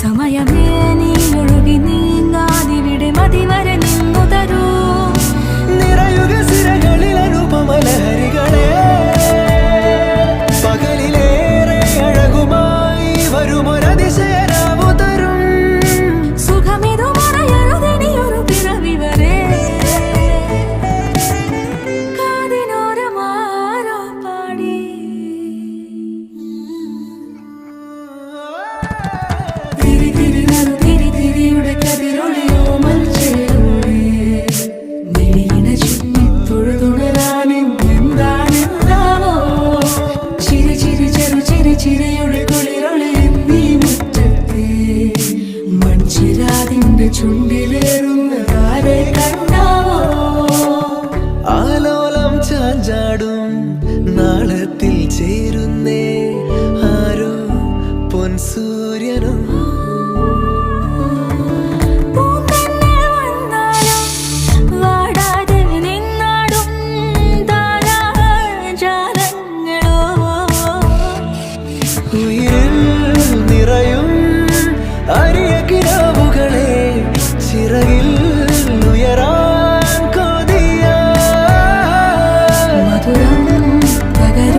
സമയമേ നീ ഒഴുകി നീങ്ങാതിവിടെ മതിവരെ നിന്നു തരൂ. നിറയുക സിരകളിൽ അനുപമലഹരികളെ, പകലിലേറെ അഴകുമായി വരുമൊരതിശയരാവു തരും. സുഖമിതു മറയരുതിനിയൊരു പിറവി വരെ. കാതിനോരമാരോ പാടി തിരി തിരി നറു തിരി തിരിയുടെ കതിരൊളിയോ മൽച്ചേരോടെ മിഴിയിണ ചുറ്റി തൊഴുതുണരാനും എന്താണെന്താവോ. ചിരി ചിരി ചെറു ചിരി ചിരിയുടെ കുളിരൊളി നീ മുറ്റത്തെ മൺചിരാതിന്റെ ചുണ്ടിലേറുന്നതാരെ കണ്ടാവോ. ആലോലം ചാഞ്ചാടും നാളത്തിൽ ചേരുന്നേ ആരോ പൊൻസൂര്യനും.